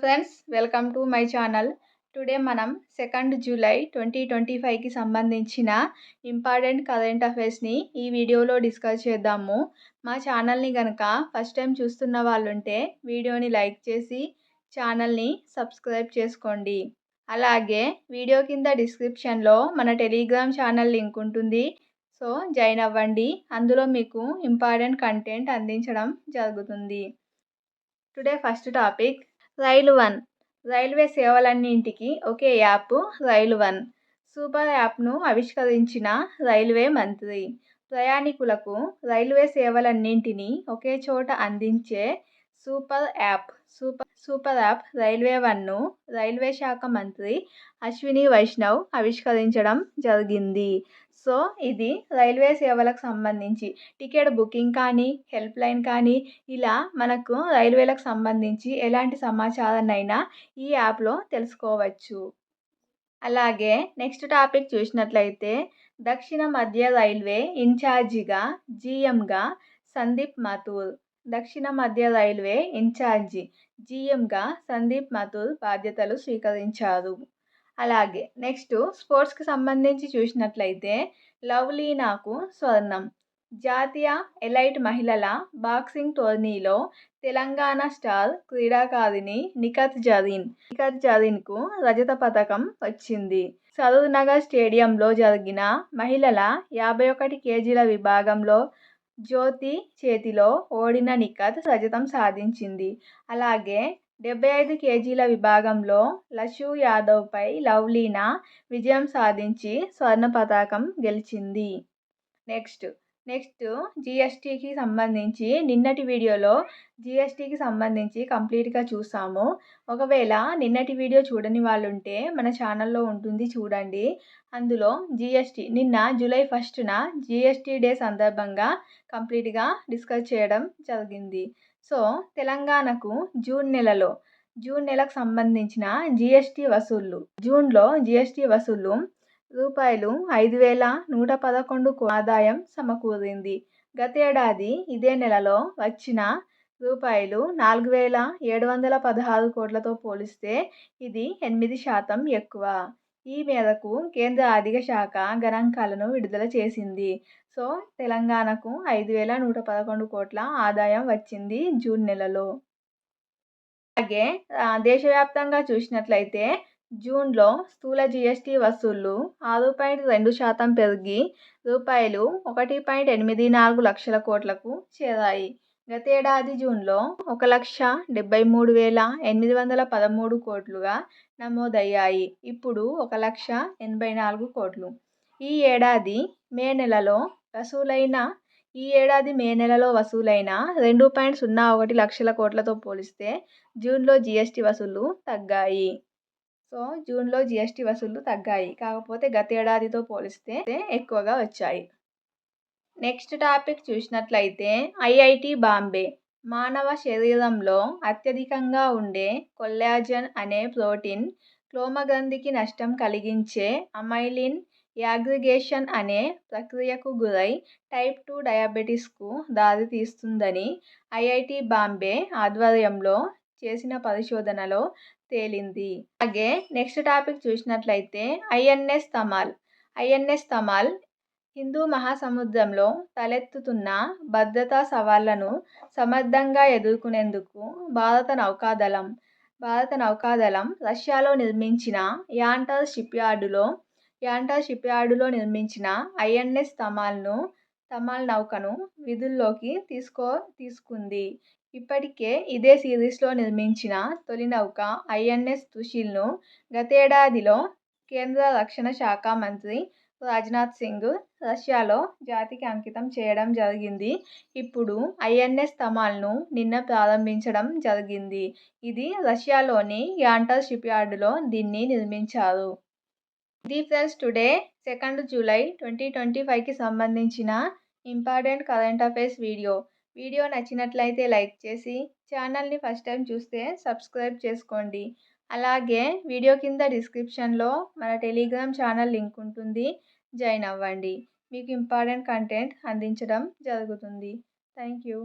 Friends, welcome to my channel. Today మనం 2 July 2025కి సంబంధించిన important current అఫైర్స్ని ఈ వీడియోలో డిస్కస్ చేద్దాము. మా ఛానల్ని కనుక ఫస్ట్ టైం చూస్తున్న వాళ్ళుంటే వీడియోని లైక్ చేసి ఛానల్ని సబ్స్క్రైబ్ చేసుకోండి. అలాగే వీడియో కింద డిస్క్రిప్షన్లో మన టెలిగ్రామ్ ఛానల్ లింక్ ఉంటుంది. సో జాయిన్ అవ్వండి. అందులో మీకు ఇంపార్టెంట్ కంటెంట్ అందించడం జరుగుతుంది. టుడే ఫస్ట్ టాపిక్ రైలు వన్. రైల్వే సేవలన్నింటికి ఒకే యాప్ రైలు వన్. సూపర్ యాప్ను ఆవిష్కరించిన రైల్వే మంత్రి. ప్రయాణికులకు రైల్వే సేవలన్నింటినీ ఒకే చోట అందించే సూపర్ యాప్ రైల్వే వన్ను రైల్వే శాఖ మంత్రి అశ్విని వైష్ణవ్ ఆవిష్కరించడం జరిగింది. సో ఇది రైల్వే సేవలకు సంబంధించి టికెట్ బుకింగ్ కానీ, హెల్ప్ లైన్ కానీ, ఇలా మనకు రైల్వేలకు సంబంధించి ఎలాంటి సమాచారాన్నైనా ఈ యాప్లో తెలుసుకోవచ్చు. అలాగే నెక్స్ట్ టాపిక్ చూసినట్లయితే దక్షిణ మధ్య రైల్వే ఇన్ఛార్జిగా జీఎంగా సందీప్ మాథూర్. దక్షిణ మధ్య రైల్వే జీఎంగా సందీప్ మాథూర్ బాధ్యతలు స్వీకరించారు. అలాగే నెక్స్ట్ స్పోర్ట్స్కి సంబంధించి చూసినట్లయితే లవ్లీనాకు స్వర్ణం. జాతీయ ఎలైట్ మహిళల బాక్సింగ్ టోర్నీలో తెలంగాణ స్టార్ క్రీడాకారిణి నిఖత్ జరీన్కు రజత పథకం వచ్చింది. సరూర్ నగర్ స్టేడియంలో జరిగిన మహిళల 51 కేజీల విభాగంలో జ్యోతి చేతిలో ఓడిన నిఖత్ రజతం సాధించింది. అలాగే 75 కేజీల విభాగంలో లషు యాదవ్పై లవ్లీనా విజయం సాధించి స్వర్ణ పతాకం గెలిచింది. నెక్స్ట్ జీఎస్టీకి సంబంధించి నిన్నటి వీడియోలో జీఎస్టీకి సంబంధించి కంప్లీట్గా చూసాము. ఒకవేళ నిన్నటి వీడియో చూడని వాళ్ళు ఉంటే మన ఛానల్లో ఉంటుంది, చూడండి. అందులో జీఎస్టీ నిన్న జూలై 1న జీఎస్టీ డే సందర్భంగా కంప్లీట్గా డిస్కస్ చేయడం జరిగింది. సో తెలంగాణకు జూన్ నెలకు సంబంధించిన జీఎస్టీ వసూళ్లు, జూన్లో జీఎస్టీ వసూళ్లు రూపాయలు 5,111 ఆదాయం సమకూరింది. గతేడాది ఇదే నెలలో వచ్చిన రూపాయలు 4,716 కోట్లతో పోలిస్తే ఇది 8% ఎక్కువ. ఈ మేరకు కేంద్ర ఆర్థిక శాఖ గణాంకాలను విడుదల చేసింది. సో తెలంగాణకు 5,111 కోట్ల ఆదాయం వచ్చింది జూన్ నెలలో. అలాగే దేశవ్యాప్తంగా చూసినట్లయితే జూన్లో స్థూల జీఎస్టీ వసూళ్లు 6.2% పెరిగి రూపాయలు 1.84 లక్షల కోట్లకు చేరాయి. గతేడాది జూన్లో 1,73,813 కోట్లుగా నమోదయ్యాయి. ఇప్పుడు 1,84 కోట్లు. ఈ ఏడాది మే నెలలో వసూలైన 2.01 లక్షల కోట్లతో పోలిస్తే జూన్లో జీఎస్టీ వసూళ్లు తగ్గాయి. కాకపోతే గతేడాదితో పోలిస్తే ఎక్కువగా వచ్చాయి. నెక్స్ట్ టాపిక్ చూసినట్లయితే ఐఐటి బాంబే. మానవ శరీరంలో అత్యధికంగా ఉండే కొల్లాజెన్ అనే ప్రోటీన్ క్లోమగ్రంథికి నష్టం కలిగించే అమైలిన్ యాగ్రిగేషన్ అనే ప్రక్రియకు గురై టైప్ 2 డయాబెటీస్కు దారితీస్తుందని ఐఐటి బాంబే ఆధ్వర్యంలో చేసిన పరిశోధనలో తేలింది. అలాగే నెక్స్ట్ టాపిక్ చూసినట్లయితే ఐఎన్ఎస్ తమాల్ హిందూ మహాసముద్రంలో తలెత్తుతున్న భద్రతా సవాళ్లను సమర్థంగా ఎదుర్కొనేందుకు భారత నౌకాదళం రష్యాలో నిర్మించిన యాంటర్ షిప్యార్డులో నిర్మించిన ఐఎన్ఎస్ తమాల్ నౌకను విధుల్లోకి తీసుకుంది. ఇప్పటికే ఇదే సిరీస్లో నిర్మించిన తొలి నౌక ఐఎన్ఎస్ సుశీల్ను గతేడాదిలో కేంద్ర రక్షణ శాఖ మంత్రి రాజ్నాథ్ సింగ్ రష్యాలో జాతికి అంకితం చేయడం జరిగింది. ఇప్పుడు ఐఎన్ఎస్ తమాల్ను నిన్న ప్రారంభించడం జరిగింది. ఇది రష్యాలోని యాంటర్ షిప్యార్డులో దీన్ని నిర్మించారు. ఇది ఫ్రెండ్స్ టుడే 2 జూలై 2025కి సంబంధించిన ఇంపార్టెంట్ కరెంట్ అఫైర్స్ వీడియో నచ్చినట్లయితే లైక్ చేసి ఛానల్ని ఫస్ట్ టైం చూస్తే సబ్స్క్రైబ్ చేసుకోండి. అలాగే వీడియో కింద డిస్క్రిప్షన్లో మన టెలిగ్రామ్ ఛానల్ లింక్ ఉంటుంది, జాయిన్ అవ్వండి. మీకు ఇంపార్టెంట్ కంటెంట్ అందించడం జరుగుతుంది. Thank you.